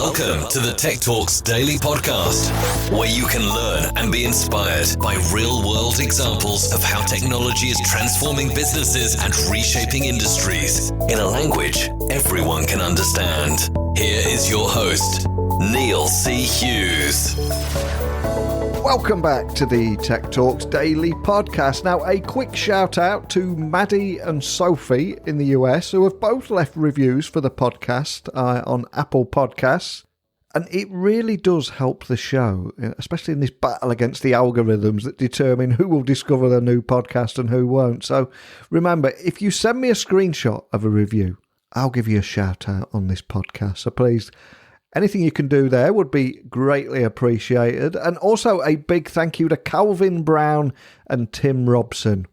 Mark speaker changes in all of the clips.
Speaker 1: Welcome to the Tech Talks Daily Podcast, where you can learn and be inspired by real-world examples of how technology is transforming businesses and reshaping industries in a language everyone can understand. Here is your host, Neil C. Hughes.
Speaker 2: Welcome back to the Tech Talks Daily Podcast. Now, a quick shout out to Maddie and Sophie in the US, who have both left reviews for the podcast on Apple Podcasts. And it really does help the show, especially in this battle against the algorithms that determine who will discover the new podcast and who won't. So remember, if you send me a screenshot of a review, I'll give you a shout out on this podcast. So please, anything you can do there would be greatly appreciated. And also a big thank you to Calvin Brown and Tim Robson,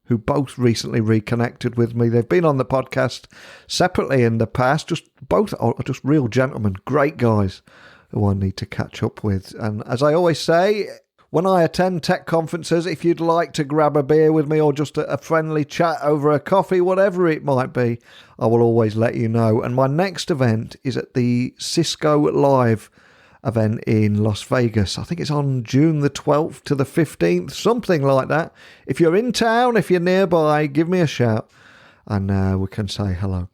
Speaker 2: who both recently reconnected with me. They've been on the podcast separately in the past. Both are just real gentlemen, great guys who I need to catch up with. And as I always say, when I attend tech conferences, if you'd like to grab a beer with me or just a friendly chat over a coffee, whatever it might be, I will always let you know. And my next event is at the Cisco Live event in Las Vegas. I think it's on June the 12th to the 15th, something like that. If you're in town, if you're nearby, give me a shout and we can say hello.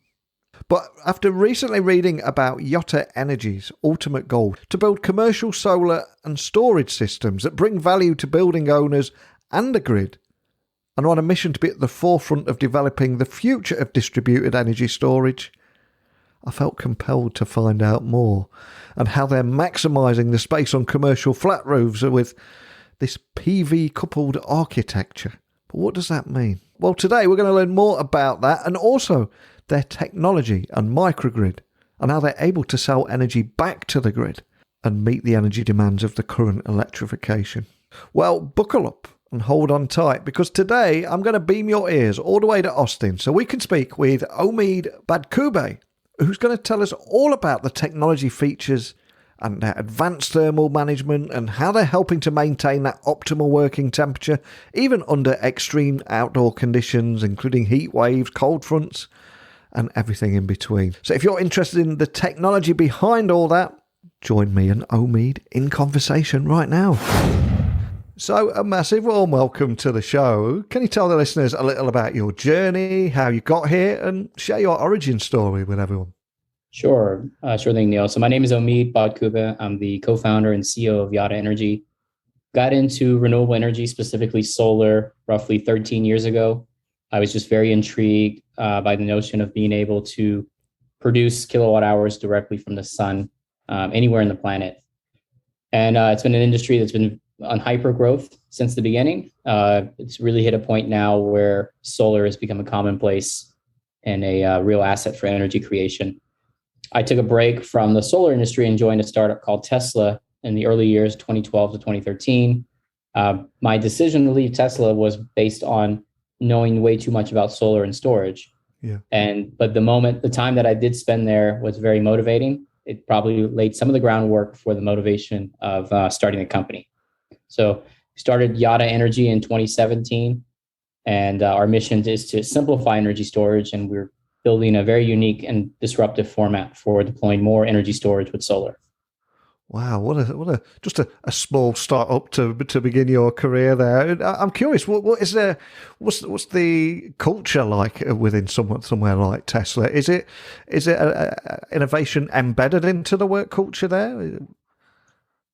Speaker 2: But after recently reading about Yotta Energy's ultimate goal to build commercial solar and storage systems that bring value to building owners and the grid, and are on a mission to be at the forefront of developing the future of distributed energy storage, I felt compelled to find out more and how they're maximising the space on commercial flat roofs with this PV-coupled architecture. But what does that mean? Well, today we're going to learn more about that and also their technology and microgrid and how they're able to sell energy back to the grid and meet the energy demands of the current electrification. Well, buckle up and hold on tight, because today I'm going to beam your ears all the way to Austin so we can speak with Omeed Badkoobeh, who's going to tell us all about the technology features and their advanced thermal management and how they're helping to maintain that optimal working temperature, even under extreme outdoor conditions, including heat waves, cold fronts, and everything in between. So if you're interested in the technology behind all that, join me and Omeed in conversation right now. So a massive warm welcome to the show. Can you tell the listeners a little about your journey, how you got here, and share your origin story with everyone?
Speaker 3: Sure thing, Neil. So my name is Omeed Badkoobeh. I'm the co-founder and CEO of Yotta Energy. Got into renewable energy, specifically solar, roughly 13 years ago. I was just very intrigued by the notion of being able to produce kilowatt hours directly from the sun anywhere in the planet. And it's been an industry that's been on hyper growth since the beginning. It's really hit a point now where solar has become a commonplace and a real asset for energy creation. I took a break from the solar industry and joined a startup called Tesla in the early years, 2012 to 2013. My decision to leave Tesla was based on knowing way too much about solar and storage.
Speaker 2: Yeah.
Speaker 3: But the time that I did spend there was very motivating. It probably laid some of the groundwork for the motivation of starting a company. So we started Yotta Energy in 2017, and our mission is to simplify energy storage, and we're building a very unique and disruptive format for deploying more energy storage with solar.
Speaker 2: Wow, what a small startup to begin your career there. I'm curious, what's the culture like within somewhere like Tesla? Is it innovation embedded into the work culture there?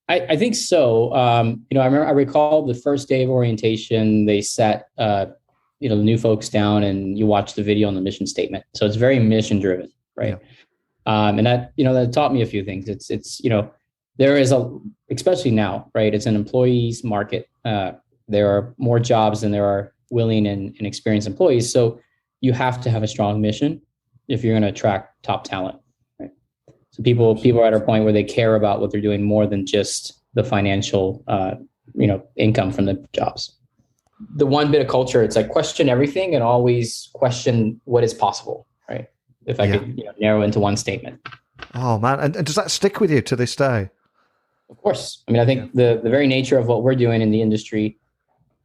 Speaker 3: I think so. I recall the first day of orientation, they sat the new folks down and you watch the video on the mission statement. So it's very mission driven, right? Yeah. And that taught me a few things. It's there is especially now, right? It's an employees market. There are more jobs than there are willing and experienced employees. So you have to have a strong mission if you're going to attract top talent, right? So people are at a point where they care about what they're doing more than just the financial, income from the jobs. The one bit of culture, it's like question everything and always question what is possible, right? If I could narrow into one statement.
Speaker 2: Oh man, and does that stick with you to this day?
Speaker 3: Of course. I mean, I think the very nature of what we're doing in the industry,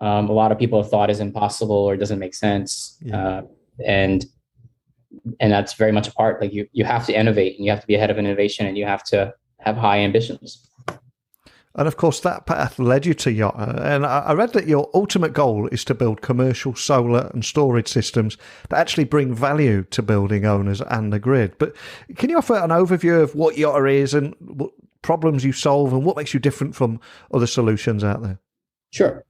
Speaker 3: a lot of people have thought is impossible or doesn't make sense. Yeah. And that's very much a part. Like you have to innovate and you have to be ahead of innovation and you have to have high ambitions.
Speaker 2: And of course, that path led you to Yotta. And I read that your ultimate goal is to build commercial solar and storage systems that actually bring value to building owners and the grid. But can you offer an overview of what Yotta is and what problems you solve and what makes you different from other solutions out there?
Speaker 3: Sure.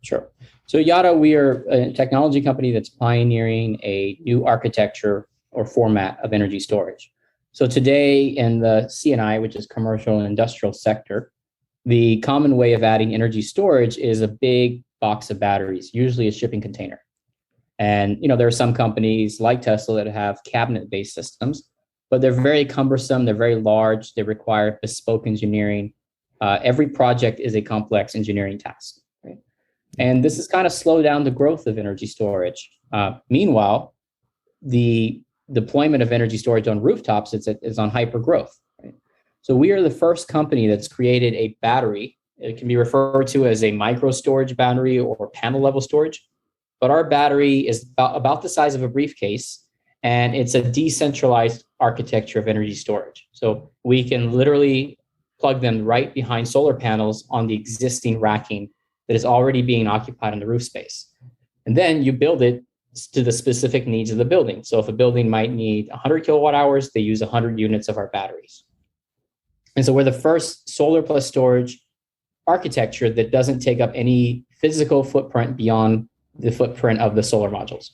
Speaker 3: So Yotta, we are a technology company that's pioneering a new architecture or format of energy storage. So today in the C&I, which is commercial and industrial sector, the common way of adding energy storage is a big box of batteries, usually a shipping container. And, there are some companies like Tesla that have cabinet-based systems, but they're very cumbersome. They're very large. They require bespoke engineering. Every project is a complex engineering task. Right? And this has kind of slowed down the growth of energy storage. Meanwhile, the deployment of energy storage on rooftops is on hyper growth. Right? So we are the first company that's created a battery. It can be referred to as a micro storage battery or panel level storage. But our battery is about the size of a briefcase, and it's a decentralized architecture of energy storage. So we can literally plug them right behind solar panels on the existing racking that is already being occupied in the roof space. And then you build it to the specific needs of the building. So if a building might need 100 kilowatt hours, they use 100 units of our batteries. And so we're the first solar+storage architecture that doesn't take up any physical footprint beyond the footprint of the solar modules.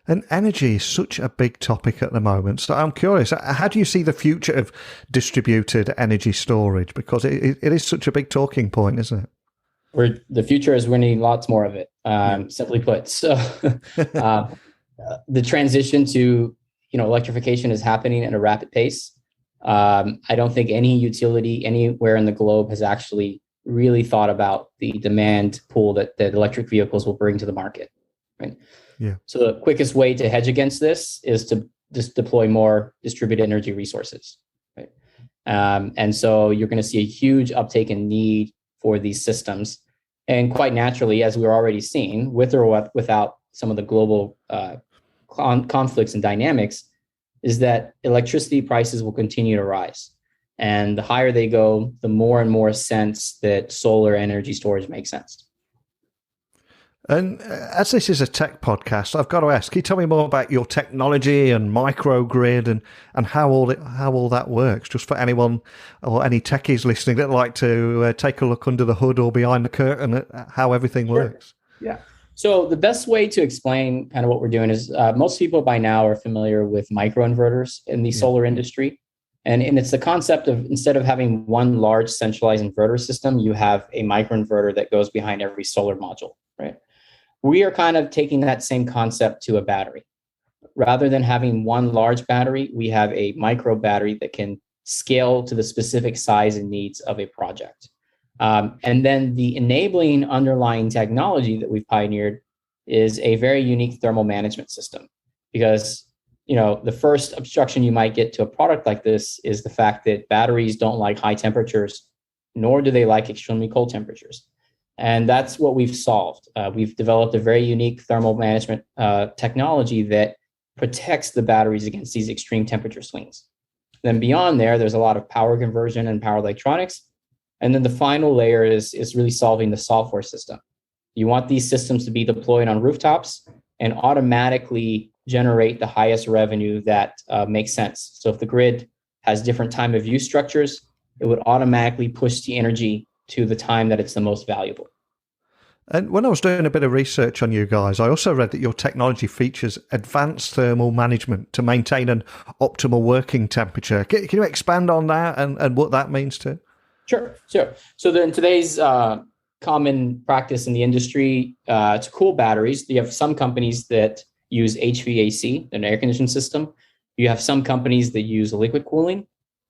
Speaker 2: And energy is such a big topic at the moment. So I'm curious, how do you see the future of distributed energy storage? Because it is such a big talking point, isn't it?
Speaker 3: The future is we need lots more of it, simply put. So the transition to electrification is happening at a rapid pace. I don't think any utility anywhere in the globe has actually really thought about the demand pool that electric vehicles will bring to the market. Right.
Speaker 2: Yeah.
Speaker 3: So the quickest way to hedge against this is to just deploy more distributed energy resources. Right. And so you're going to see a huge uptake in need for these systems. And quite naturally, as we're already seeing, with or without some of the global conflicts and dynamics, is that electricity prices will continue to rise. And the higher they go, the more and more sense that solar energy storage makes sense.
Speaker 2: And as this is a tech podcast, I've got to ask, can you tell me more about your technology and microgrid and how all that works, just for anyone or any techies listening that like to take a look under the hood or behind the curtain at how everything works?
Speaker 3: Yeah. So the best way to explain kind of what we're doing is most people by now are familiar with microinverters in the solar industry. And it's the concept of, instead of having one large centralized inverter system, you have a microinverter that goes behind every solar module, right? We are kind of taking that same concept to a battery. Rather than having one large battery, we have a micro battery that can scale to the specific size and needs of a project. And then the enabling underlying technology that we've pioneered is a very unique thermal management system. Because the first obstruction you might get to a product like this is the fact that batteries don't like high temperatures, nor do they like extremely cold temperatures. And that's what we've solved. We've developed a very unique thermal management technology that protects the batteries against these extreme temperature swings. Then beyond there's a lot of power conversion and power electronics. And then the final layer is really solving the software system. You want these systems to be deployed on rooftops and automatically generate the highest revenue that makes sense. So if the grid has different time of use structures, it would automatically push the energy to the time that it's the most valuable.
Speaker 2: And when I was doing a bit of research on you guys, I also read that your technology features advanced thermal management to maintain an optimal working temperature. Can you expand on that and what that means too?
Speaker 3: Sure. So then today's common practice in the industry to cool batteries, you have some companies that use HVAC, an air conditioning system. You have some companies that use liquid cooling,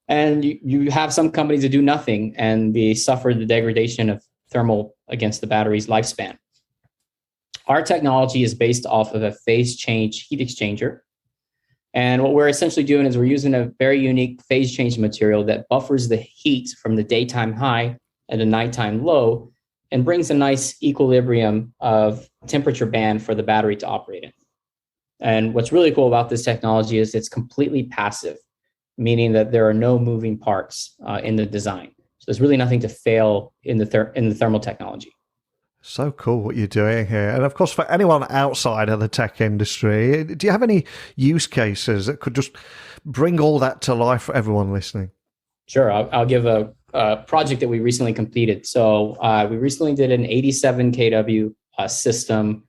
Speaker 3: and you have some companies that do nothing, and they suffer the degradation of thermal against the battery's lifespan. Our technology is based off of a phase change heat exchanger. And what we're essentially doing is we're using a very unique phase change material that buffers the heat from the daytime high and the nighttime low and brings a nice equilibrium of temperature band for the battery to operate in. And what's really cool about this technology is it's completely passive, meaning that there are no moving parts in the design. there's really nothing to fail in the thermal technology.
Speaker 2: So cool what you're doing here. And of course, for anyone outside of the tech industry, do you have any use cases that could just bring all that to life for everyone listening?
Speaker 3: Sure. I'll give a project that we recently completed. So we recently did an 87 kW system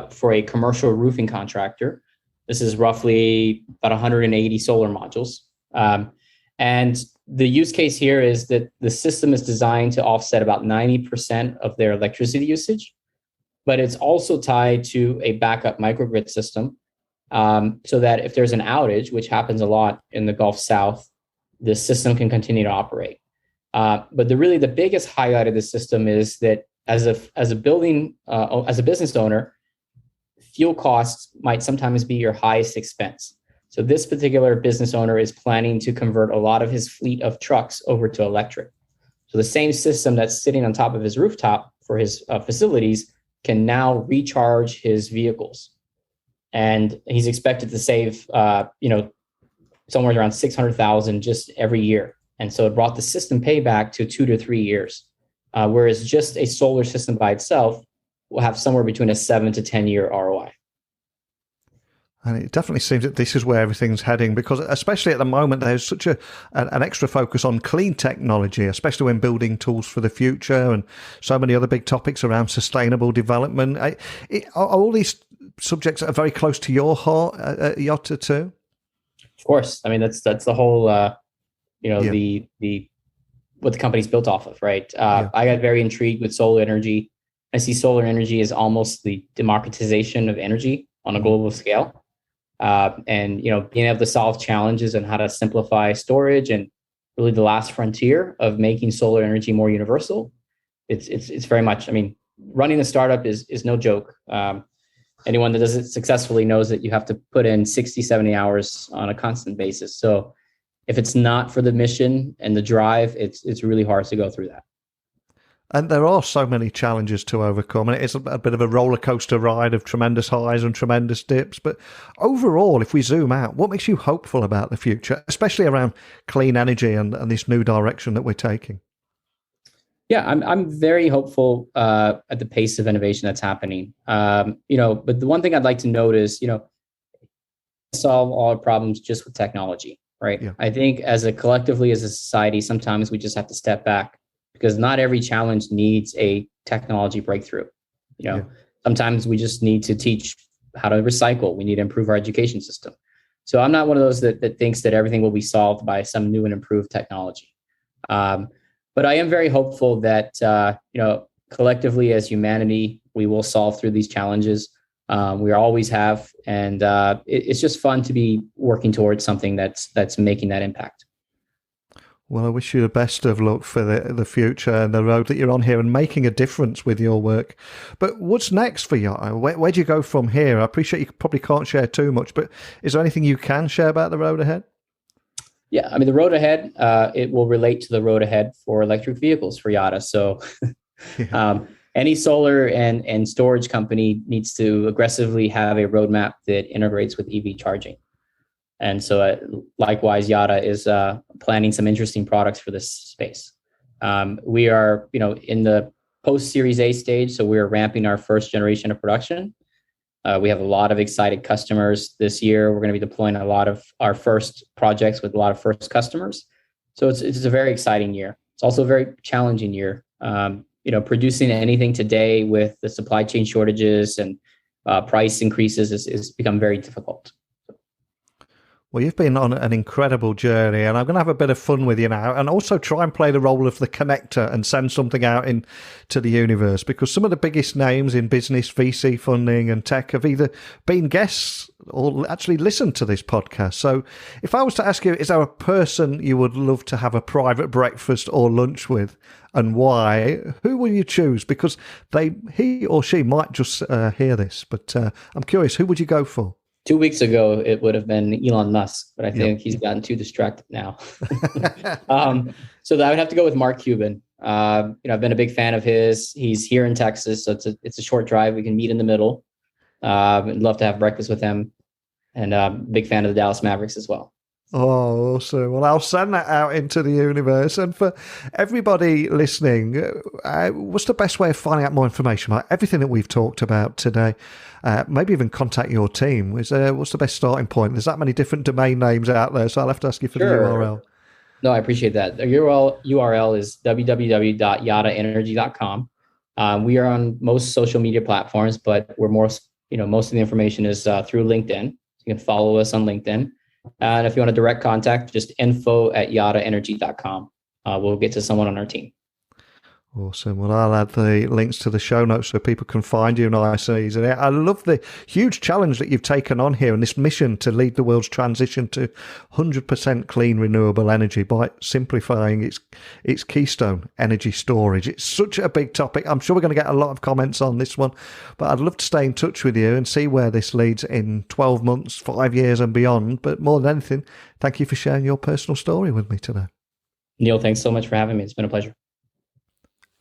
Speaker 3: for a commercial roofing contractor. This is roughly about 180 solar modules. And the use case here is that the system is designed to offset about 90% of their electricity usage, but it's also tied to a backup microgrid system, so that if there's an outage, which happens a lot in the Gulf South, the system can continue to operate. But the biggest highlight of the system is that as a business owner, fuel costs might sometimes be your highest expense. So this particular business owner is planning to convert a lot of his fleet of trucks over to electric. So the same system that's sitting on top of his rooftop for his facilities can now recharge his vehicles. And he's expected to save, somewhere around 600,000 just every year. And so it brought the system payback to 2 to 3 years, whereas just a solar system by itself will have somewhere between a 7 to 10 year ROI.
Speaker 2: And it definitely seems that this is where everything's heading, because especially at the moment, there's such an extra focus on clean technology, especially when building tools for the future and so many other big topics around sustainable development. Are all these subjects are very close to your heart at Yotta too?
Speaker 3: Of course. I mean, that's the whole, the what the company's built off of, right? I got very intrigued with solar energy. I see solar energy as almost the democratization of energy on a global scale. And being able to solve challenges and how to simplify storage, and really the last frontier of making solar energy more universal. It's very much, I mean, running a startup is no joke. Anyone that does it successfully knows that you have to put in 60, 70 hours on a constant basis. So if it's not for the mission and the drive, it's really hard to go through that.
Speaker 2: And there are so many challenges to overcome, and it's a bit of a roller coaster ride of tremendous highs and tremendous dips. But overall, if we zoom out, what makes you hopeful about the future, especially around clean energy and this new direction that we're taking?
Speaker 3: Yeah, I'm very hopeful at the pace of innovation that's happening. But the one thing I'd like to note is, solve all our problems just with technology, right? Yeah. I think as a society, sometimes we just have to step back, because not every challenge needs a technology breakthrough. Sometimes we just need to teach how to recycle. We need to improve our education system. So I'm not one of those that thinks that everything will be solved by some new and improved technology. But I am very hopeful that, collectively as humanity, we will solve through these challenges. We always have. And it's just fun to be working towards something that's making that impact.
Speaker 2: Well, I wish you the best of luck for the future and the road that you're on here and making a difference with your work. But what's next for you? Where do you go from here? I appreciate you probably can't share too much, but is there anything you can share about the road ahead?
Speaker 3: Yeah, I mean, the road ahead, it will relate to the road ahead for electric vehicles for Yotta. So any solar and storage company needs to aggressively have a roadmap that integrates with EV charging. And so likewise, Yotta is planning some interesting products for this space. We are, in the post-Series A stage, so we're ramping our first generation of production. We have a lot of excited customers this year. We're going to be deploying a lot of our first projects with a lot of first customers. So it's a very exciting year. It's also a very challenging year. Producing anything today with the supply chain shortages and price increases is become very difficult.
Speaker 2: Well, you've been on an incredible journey, and I'm going to have a bit of fun with you now and also try and play the role of the connector and send something out into the universe, because some of the biggest names in business, VC funding and tech have either been guests or actually listened to this podcast. So if I was to ask you, is there a person you would love to have a private breakfast or lunch with, and why, who will you choose? Because he or she might just hear this, but I'm curious, who would you go for?
Speaker 3: 2 weeks ago, it would have been Elon Musk, but I think he's gotten too distracted now. So I would have to go with Mark Cuban. I've been a big fan of his. He's here in Texas, so it's a short drive. We can meet in the middle. I'd love to have breakfast with him, and big fan of the Dallas Mavericks as well.
Speaker 2: Oh, awesome. Well, I'll send that out into the universe. And for everybody listening, what's the best way of finding out more information about everything that we've talked about today? Maybe even contact your team. What's the best starting point? There's that many different domain names out there, so I'll have to ask you for the URL.
Speaker 3: No, I appreciate that. The URL is www.yottaenergy.com. We are on most social media platforms, but we're most of the information is through LinkedIn. You can follow us on LinkedIn. And if you want a direct contact, just info@yottaenergy.com. We'll get to someone on our team.
Speaker 2: Awesome. Well, I'll add the links to the show notes so people can find you nice and easily. I love the huge challenge that you've taken on here and this mission to lead the world's transition to 100% clean renewable energy by simplifying its keystone, energy storage. It's such a big topic. I'm sure we're going to get a lot of comments on this one, but I'd love to stay in touch with you and see where this leads in 12 months, 5 years and beyond. But more than anything, thank you for sharing your personal story with me today.
Speaker 3: Neil, thanks so much for having me. It's been a pleasure.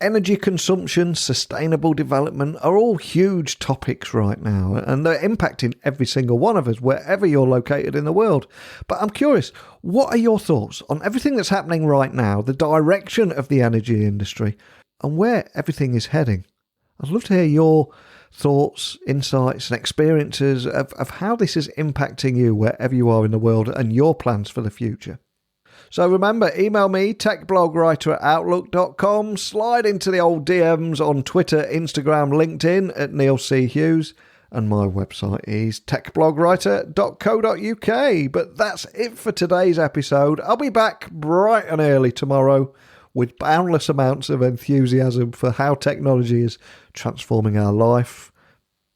Speaker 2: Energy consumption, sustainable development are all huge topics right now, and they're impacting every single one of us, wherever you're located in the world. But I'm curious, what are your thoughts on everything that's happening right now, the direction of the energy industry, and where everything is heading? I'd love to hear your thoughts, insights, and experiences of how this is impacting you wherever you are in the world and your plans for the future. So remember, email me, techblogwriter@outlook.com, slide into the old DMs on Twitter, Instagram, LinkedIn at Neil C. Hughes, and my website is techblogwriter.co.uk. But that's it for today's episode. I'll be back bright and early tomorrow with boundless amounts of enthusiasm for how technology is transforming our life,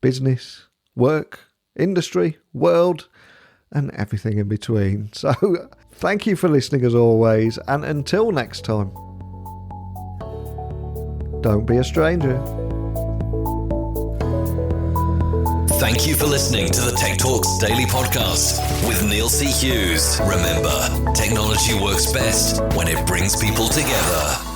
Speaker 2: business, work, industry, world, and everything in between. So thank you for listening as always, and until next time, don't be a stranger.
Speaker 1: Thank you for listening to the Tech Talks Daily Podcast with Neil C. Hughes. Remember, technology works best when it brings people together.